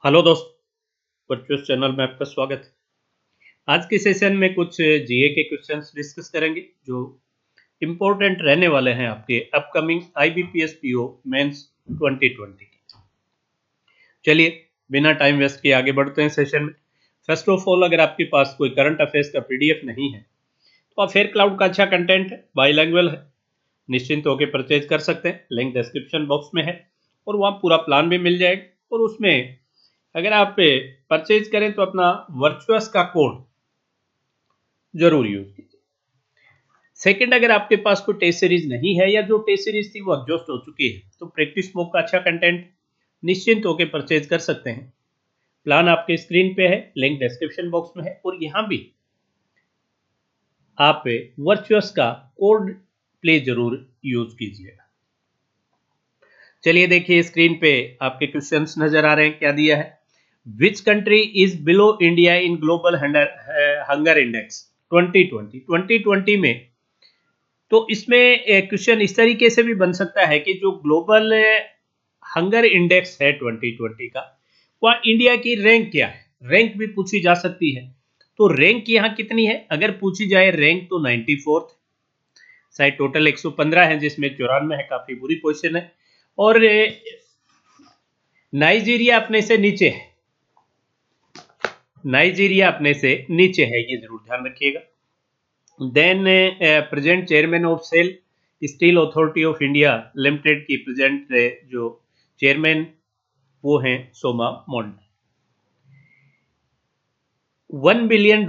Hello दोस्त, virtuous channel में आपका स्वागत है। आज के सेशन में कुछ जीए के क्वेश्चंस डिस्कस करेंगे जो इम्पोर्टेंट रहने वाले हैं आपके अपकमिंग आईबीपीएस पीओ मेंस 2020 के। चलिए बिना टाइम वेस्ट किए आगे बढ़ते हैं सेशन में। फर्स्ट ऑफ ऑल, अगर आपके पास कोई करंट अफेयर्स का पीडीएफ नहीं है तो अफेयर क्लाउड का अच्छा कंटेंट है, बाईलैंग्वेज है, निश्चिंत होकर परचेज कर सकते हैं। लिंक डिस्क्रिप्शन बॉक्स में है और वहाँ पूरा प्लान भी मिल जाएगा। और उसमें अगर आप परचेज करें तो अपना वर्चुअस का कोड जरूर यूज कीजिए। सेकंड, अगर आपके पास कोई टेस्ट सीरीज नहीं है या जो टेस्ट सीरीज थी वो एग्जॉस्ट हो चुकी है तो प्रैक्टिस बुक का अच्छा कंटेंट निश्चिंत होकर परचेज कर सकते हैं। प्लान आपके स्क्रीन पे है, लिंक डिस्क्रिप्शन बॉक्स में है और यहाँ भी आप वर्चुअस का कोड प्लीज जरूर यूज कीजिएगा। चलिए देखिए, स्क्रीन पे आपके क्वेश्चंस नजर आ रहे हैं। क्या दिया है? Which country is below India in global hunger index 2020 में। तो इसमें क्वेश्चन इस तरीके से भी बन सकता है कि जो ग्लोबल हंगर इंडेक्स है 2020 का, वह इंडिया की रैंक क्या है, रैंक भी पूछी जा सकती है। तो रैंक यहाँ कितनी है अगर पूछी जाए रैंक, तो 94th। शायद टोटल 115 है जिसमें 94 है, काफी बुरी पोजीशन है। और नाइजीरिया अपने से नीचे है, नाइजीरिया अपने से नीचे है, ये जरूर ध्यान रखिएगा। Then present chairman of SAIL Steel Authority of India Limited की प्रेजेंट जो चेयरमैन वो हैं सोमा मोंड। $1 billion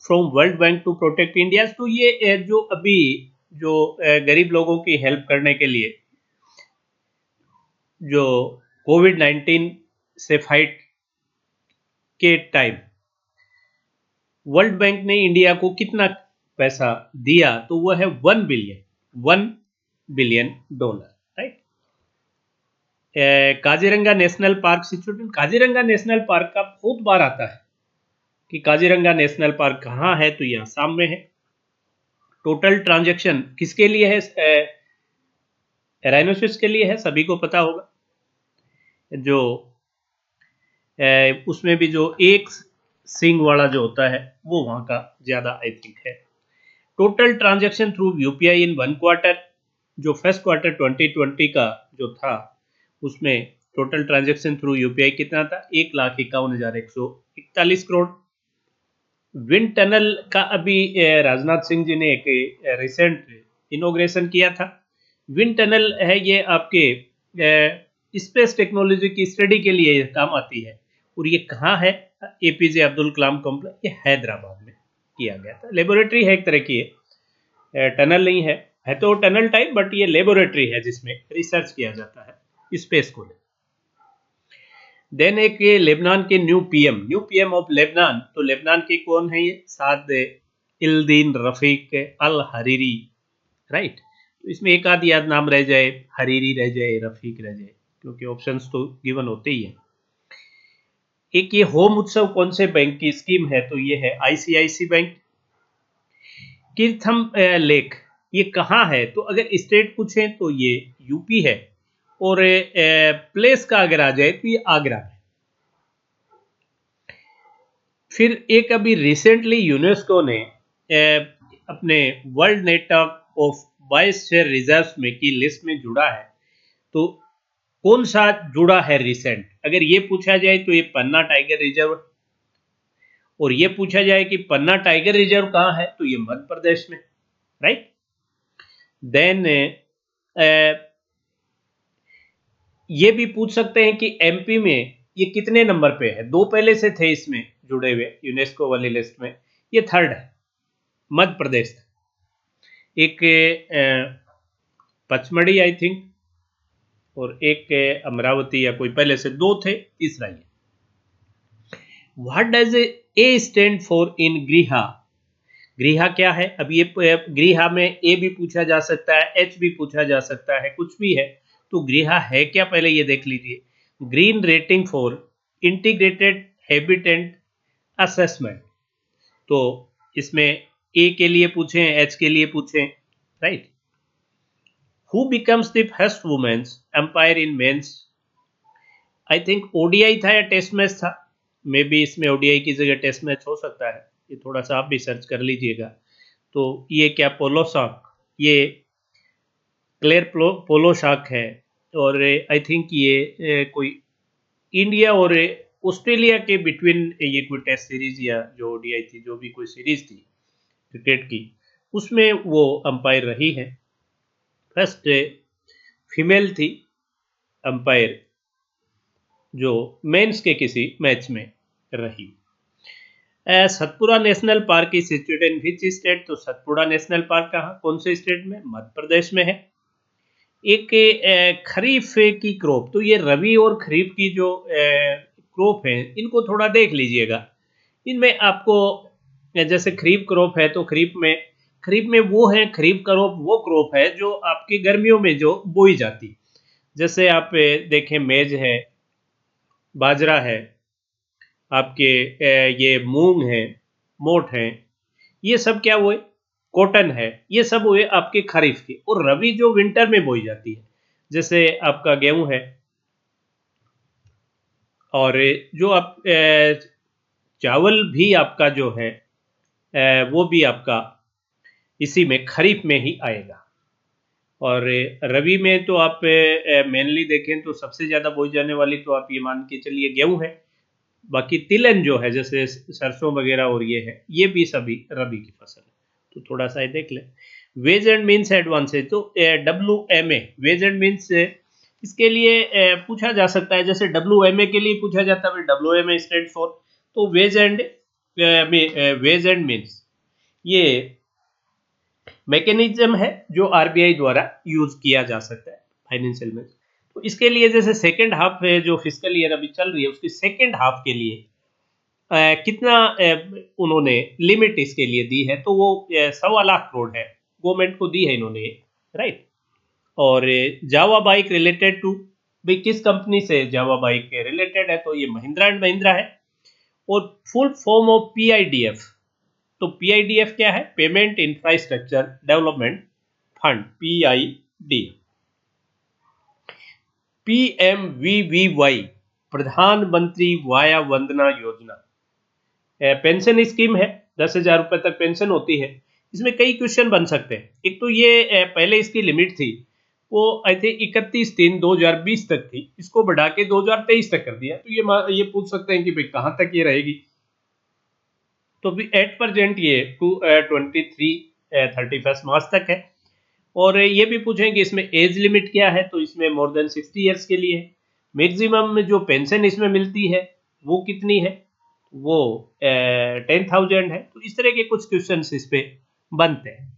from World Bank to protect India. तो ये जो अभी जो गरीब लोगों की हेल्प करने के लिए जो कोविड-19 से फाइट के टाइम वर्ल्ड बैंक ने इंडिया को कितना पैसा दिया, तो वह है $1 billion, right. Kaziranga national park situated, Kaziranga national park का बहुत बार आता है कि काजीरंगा नेशनल पार्क कहाँ है, तो ये आसाम में है। टोटल ट्रांजैक्शन किसके लिए है? राइनोसिस के लिए है, सभी को पता होगा। जो उसमें भी जो एक सिंग वाला जो होता है वो वहां का ज्यादा आई थिंक है। टोटल ट्रांजैक्शन थ्रू यूपीआई इन 1 क्वार्टर, जो फर्स्ट क्वार्टर 2020 का जो था उसमें टोटल ट्रांजैक्शन थ्रू यूपीआई कितना था? 1,51,141 करोड़। विंड टनल का अभी राजनाथ सिंह जी ने एक रिसेंट इनोग्रेशन किया था। विंड टनल है ये आपके स्पेस टेक्नोलॉजी की स्टडी के लिए काम आती है। और ये कहाँ है? एपीजे अब्दुल कलाम कॉम्प्लेक्स, ये हैदराबाद में किया गया था। लेबोरेटरी है एक तरह की, टनल नहीं है तो टनल टाइप, बट ये लेबोरेटरी है जिसमें रिसर्च किया जाता है स्पेस को। देन एक ये लेबनान के न्यू पीएम ऑफ लेबनान, तो लेबनान के कौन है ये? साद इल्दीन रफीक अल हरीरी, राइट। तो इसमें एक आध याद नाम रह जाए, हरीरी रह जाए, रफीक रह जाए, क्योंकि ऑप्शंस तो गिवन होते ही हैं। एक ये होम उत्सव कौन से बैंक की स्कीम है? तो ये है आईसीआईसी बैंक। तीर्थम लेक ये कहाँ है? तो अगर स्टेट पूछें तो ये यूपी है, और प्लेस का अगर आ जाए तो ये आगरा है। फिर एक अभी रिसेंटली यूनेस्को ने अपने world network of biosphere reserves में की लिस्ट में जुड़ा है, तो कौन सा जुड़ा है रिसेंट? अगर ये पूछा जाए तो ये पन्ना टाइगर रिजर्व, और ये पूछा जाए कि पन्ना टाइगर रिजर्व कहाँ है, तो ये मध्य प्रदेश में, राइट। देन ये भी पूछ सकते हैं कि एमपी में ये कितने नंबर पे है? दो पहले से थे इसमें जुड़े हुए यूनेस्को वाली लिस्ट में, ये थर्ड है, मध्य प्रदेश। एक पचमढ़ी आई थिंक, और एक अमरावती या कोई पहले से, दो थे, तीसरा ये। What does A stand for in ग्रीहा? ग्रीहा क्या है? अब ये ग्रीहा में ए भी पूछा जा सकता है, एच भी पूछा जा सकता है, कुछ भी है। तो ग्रीहा है क्या, पहले ये देख लीजिए। Green rating for integrated habitat assessment. तो इसमें ए के लिए पूछें, एच के लिए पूछें, right. Who becomes the first women's umpire in men's? I think ODI था या टेस्ट मैच था, मे बी इसमें ओडीआई की जगह टेस्ट मैच हो सकता है, ये थोड़ा सा आप भी सर्च कर लीजिएगा। तो ये क्या पोलोसाक, ये क्लेयर पोलोसाक है, और आई थिंक ये कोई इंडिया और ऑस्ट्रेलिया के बिटवीन ये कोई टेस्ट सीरीज या जो ओडीआई थी, जो भी कोई सीरीज थी क्रिकेट की, उसमें वो अंपायर रही है। फर्स्ट फीमेल थी अंपायर जो मेंस के किसी मैच में रही। Satpura national park is situated in which state? तो सतपुड़ा नेशनल पार्क कहाँ, कौन से स्टेट में? मध्य प्रदेश में है। एक खरीफ की क्रॉप, तो ये रबी और खरीफ की जो क्रॉप है इनको थोड़ा देख लीजिएगा। इनमें आपको जैसे खरीफ क्रॉप है तो खरीफ में वो है, खरीफ क्रॉप वो क्रॉप है जो आपकी गर्मियों में जो बोई जाती, जैसे आप देखें मेज है, बाजरा है, आपके ये मूंग है, मोठ है, ये सब क्या हुए? कॉटन है, ये सब हुए आपके खरीफ के। और रबी जो विंटर में बोई जाती है, जैसे आपका गेहूं है, और जो आप चावल भी आपका जो है वो भी आपका इसी में खरीफ में ही आएगा। और रबी में तो आप मेनली देखें तो सबसे ज़्यादा बोई जाने वाली तो आप ये मान के चलिए गेहूं है, बाकी तिलहन जो है जैसे सरसों वगैरह और ये है, ये भी सभी रबी की फसल है। तो थोड़ा सा देख लें। वेज एंड मीन्स एडवांसेज, तो WMA वेज एंड मीन्स, इसके लिए पूछा जा सकता है, जैसे WMA के लिए पूछा जाता है WMA स्टैंड फॉर, तो वेज एंड मीन्स ये मैकेनिज्म है जो आरबीआई द्वारा यूज किया जा सकता है फाइनेंशियल में। तो इसके लिए जैसे सेकेंड हाफ है जो फिस्कल ईयर अभी चल रही है, उसकी सेकेंड हाफ के लिए कितना उन्होंने लिमिट इसके लिए दी है, तो वो 1.25 करोड़ है, गवर्नमेंट को दी है इन्होंने, राइट। और जावा बाइक रिलेटेड टू, भाई किस कंपनी से जावा बाइक रिलेटेड है, तो ये महिंद्रा एंड महिंद्रा है। और फुल फॉर्म ऑफ PIDF, तो PIDF क्या है? Payment infrastructure development fund, PID। PMVVY प्रधानमंत्री via Vandana Yojana, pension scheme है, 10,000 रुपए तक पेंशन होती है। इसमें कई क्वेश्चन बन सकते हैं। एक तो ये पहले इसकी लिमिट थी वो आई थिंक 31/3/2020 तक थी, इसको बढ़ा के 2023 तक कर दिया। तो ये पूछ सकते हैं कि भाई कहाँ तक ये रहेगी, तो भी एट प्रेजेंट ये 31 मार्च तक है। और ये भी पूछें कि इसमें एज लिमिट क्या है, तो इसमें मोर देन 60 ईयर्स के लिए। मैक्सिमम जो पेंशन इसमें मिलती है वो कितनी है, वो 10,000 है। तो इस तरह के कुछ क्वेश्चन इस पे बनते हैं।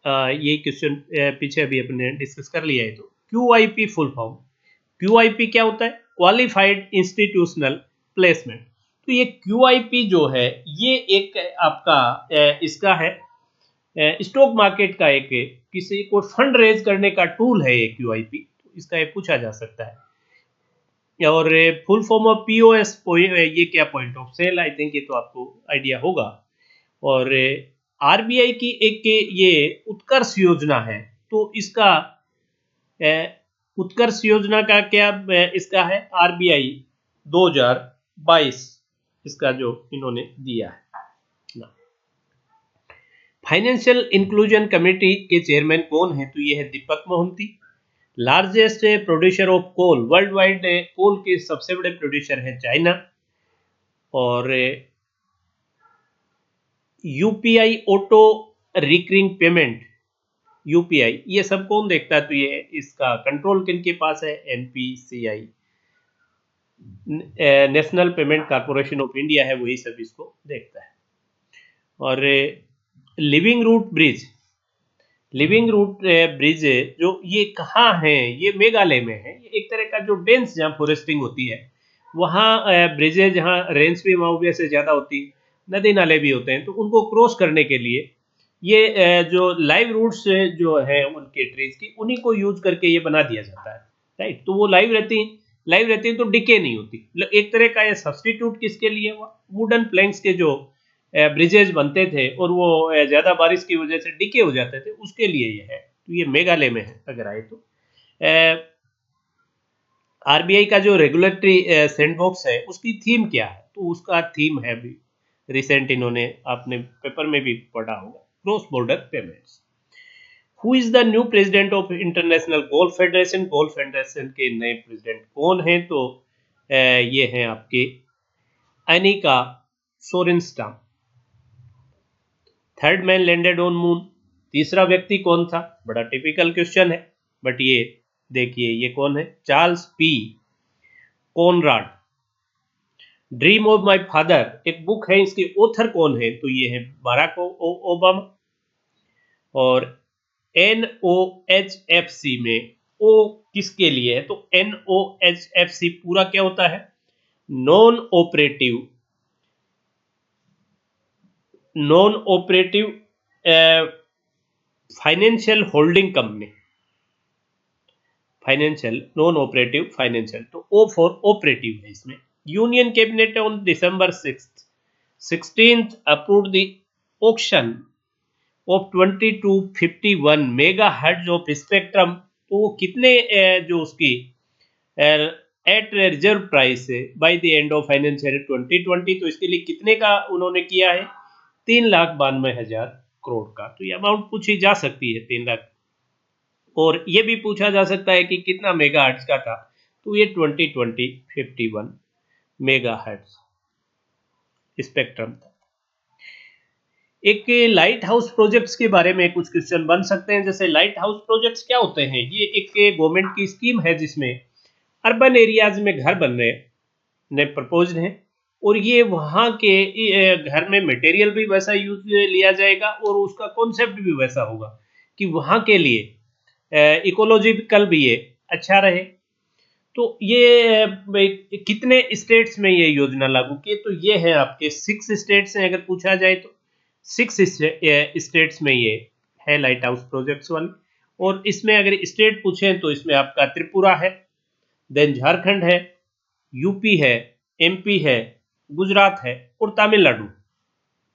ये क्वेश्चन पीछे अभी अपने डिस्कस कर लिया है। तो QIP फुल फॉर्म, QIP क्या होता है? Qualified institutional placement. तो ये QIP जो है ये एक आपका इसका है स्टॉक मार्केट का एक किसी को फंड रेज करने का टूल है ये QIP, तो इसका ये पूछा जा सकता है। और फुल फॉर्म ऑफ POS, ये क्या? Point of sale, I think ये तो आपको आइडिया होगा। और RBI की एक ये उत्कर्ष योजना है, तो इसका उत्कर्ष योजना का क्या इसका है? RBI 2022 इसका जो इन्होंने दिया है। फाइनेंशियल इंक्लूजन कमेटी के चेयरमैन कौन है? तो ये है Deepak Mohanty. Largest producer of coal, world wide coal के सबसे बड़े प्रोड्यूसर है चाइना। और UPI auto recurring payment, UPI ये सब कौन देखता है? तो ये इसका कंट्रोल किनके पास है? NPCI, National Payment Corporation of India है, वही सब इसको देखता है। और living root bridge, living root bridge जो ये कहाँ है? ये मेघालय में है। ये एक तरह का जो डेंस जहाँ फॉरेस्टिंग होती है वहाँ ब्रिजेज, जहाँ रेंज भी वहाँ से ज़्यादा होती है, नदी नाले भी होते हैं, तो उनको क्रॉस करने के लिए ये जो लाइव रूट्स जो है उनके ट्रीज की, उन्हीं को यूज करके ये बना दिया जाता है, राइट। तो वो लाइव रहती हैं तो डिके नहीं होती। एक तरह का ये सब्सटीट्यूट किसके लिए हुआ? वुडन प्लैंक्स के जो ब्रिजेज बनते थे और वो ज़्यादा बारिश की वजह से डिके हो जाते थे, उसके लिए ये है। तो ये मेघालय में है अगर आए तो। आरबीआई का जो रेगुलेटरी सैंडबॉक्स है उसकी थीम क्या है? तो उसका थीम है भी रिसेंट, इन्होंने आपने पेपर में भी पढ़ा होगा, cross border payments. Who is the new president of International Golf Federation? Golf Federation के नए प्रेसिडेंट कौन हैं? तो ये हैं आपके Annika Sorenstam. Third man landed on moon, तीसरा व्यक्ति कौन था? बड़ा टिपिकल क्वेश्चन है, बट ये देखिए ये कौन है? Charles P Conrad. Dream of my father एक बुक है, इसके ऑथर कौन है? तो ये है बाराक ओबामा। और NOHFC में ओ किसके लिए है? तो NOHFC पूरा क्या होता है? Non operative financial holding company, financial non operative financial, तो ओ फॉर ऑपरेटिव है इसमें। Union cabinet on December 16th approved the auction of 2251 mega hertz of spectrum. तो वो कितने जो उसकी एट रिजर्व प्राइस है by the end of financial 2020, तो इसके लिए कितने का उन्होंने किया है? 3,92,000 करोड़ का। तो ये अमाउंट पूछी जा सकती है 3 लाख। और ये भी पूछा जा सकता है कि कितना मेगा हर्ट्ज का था? तो ये 2051 मेगा हर्ट्ज स्पेक्ट्रम था। एक लाइट हाउस प्रोजेक्ट्स के बारे में कुछ क्वेश्चन बन सकते हैं, जैसे लाइट हाउस प्रोजेक्ट्स क्या होते हैं? ये एक गवर्नमेंट की स्कीम है जिसमें अर्बन एरियाज में घर बनने ने प्रपोज्ड हैं, और ये वहाँ के घर में मटेरियल भी वैसा यूज लिया जाएगा और उसका कॉन्सेप्ट भी वैसा होगा कि वहाँ के लिए इकोलॉजिकल भी ये अच्छा रहे। तो ये कितने स्टेट्स में ये योजना लागू की? तो ये है आपके 6 स्टेट्स हैं अगर पूछा जाए तो। 6 स्टेट्स में ये है लाइट हाउस प्रोजेक्ट्स वाली। और इसमें अगर स्टेट पूछें तो इसमें आपका त्रिपुरा है, देन झारखंड है, यूपी है, एमपी है, गुजरात है और तमिलनाडु।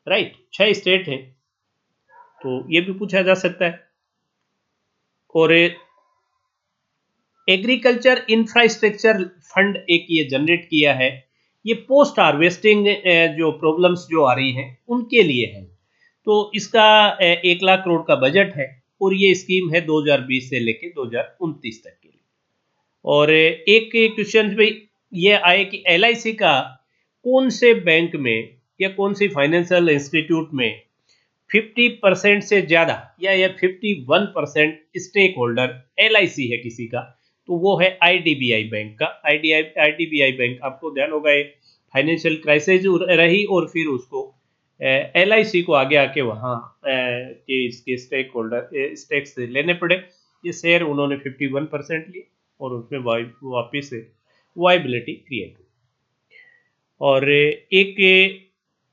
राइट, 6 स्टेट हैं। तो ये भी पूछा जा सकता है। और एग्रीकल्चर इंफ्रास्ट्रक्चर फंड एक ये जनरेट किया है, ये पोस्ट हार्वेस्टिंग जो प्रॉब्लम्स जो आ रही हैं उनके लिए है। तो इसका 1 लाख करोड़ का बजट है और ये स्कीम है 2020 से लेकर 2029 तक के लिए। और एक क्वेश्चन पे ये आए कि LIC का कौन से बैंक में या कौन सी फाइनेंशियल इंस्टीट्यूट में 50% से ज़्यादा या 51% स्टेक होल्डर LIC है किसी का? तो वो है IDBI बैंक का। IDBI बैंक आपको ध्यान होगा फाइनेंशियल क्राइसिस रही और फिर उसको LIC को आगे आके वहाँ के इसके स्टेक होल्डर स्टेक्स लेने पड़े। ये शेयर उन्होंने 51% लिए और उसमें वापिस से वाइबिलिटी क्रिएट हुई। और एक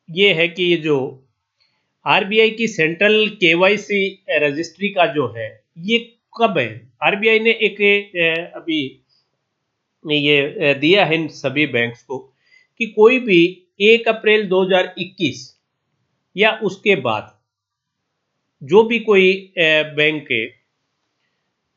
ये है कि ये जो आरबीआई की सेंट्रल KYC रजिस्ट्री का जो है ये कब है? आरबीआई ने एक अभी ये दिया है इन सभी बैंक्स को कि कोई भी 1 अप्रैल 2021 या उसके बाद जो भी कोई बैंक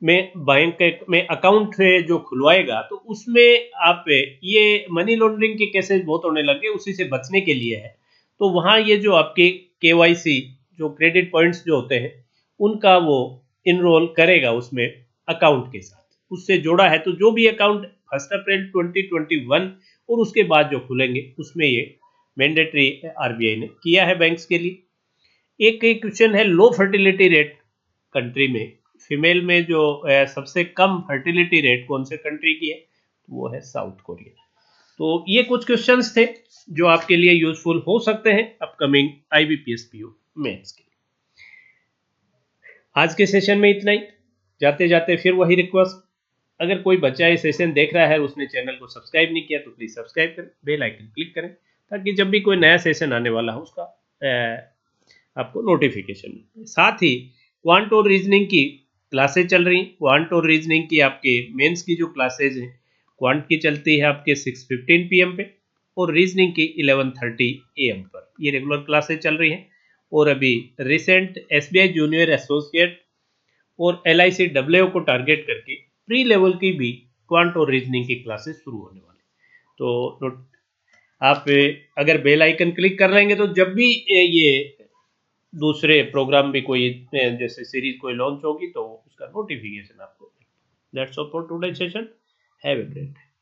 में अकाउंट जो खुलवाएगा तो उसमें आप ये मनी लॉन्ड्रिंग के केसेस बहुत होने लगे, उसी से बचने के लिए है। तो वहाँ ये जो आपके KYC जो क्रेडिट पॉइंट्स जो होते हैं उनका वो इनरोल करेगा उसमें अकाउंट के साथ, उससे जोड़ा है। तो जो भी अकाउंट 1 अप्रैल 2021 और उसके बाद जो खुलेंगे उसमें ये मैंडेटरी आरबीआई ने किया है बैंक्स के लिए। एक क्वेश्चन है लो फर्टिलिटी रेट कंट्री में, फीमेल में जो सबसे कम फर्टिलिटी रेट कौन से कंट्री की है? तो वो है साउथ कोरिया। तो ये कुछ क्वेश्चंस थे जो आपके लिए यूजफुल हो सकते हैं अपकमिंग IBPS PO मेंस के लिए। आज के सेशन में इतना ही। जाते जाते फिर वही रिक्वेस्ट, अगर कोई बच्चा ये सेशन देख रहा है उसने चैनल को सब्सक्राइब नहीं किया तो प्लीज़ सब्सक्राइब करें, बेल आइकन क्लिक करें ताकि जब भी कोई नया सेशन आने वाला हो उसका आपको नोटिफिकेशन मिले। साथ ही क्वांट और रीजनिंग की क्लासेज चल रही। क्वांट और रीजनिंग की आपके मेंस की जो क्लासेज हैं, क्वांट की चलती है आपके 6:15 PM पे और रीजनिंग की 11:30 AM पर। ये रेगुलर क्लासेज चल रही हैं, और अभी रिसेंट SBI जूनियर एसोसिएट और LIC WO को टारगेट करके प्री लेवल की भी क्वांट और रीजनिंग की क्लासेस शुरू होने वाली। तो आप अगर बेल आइकन क्लिक कर लेंगे तो जब भी ये दूसरे प्रोग्राम भी कोई जैसे सीरीज कोई लॉन्च होगी तो उसका नोटिफिकेशन आपको। That's all for today session. Have a great day.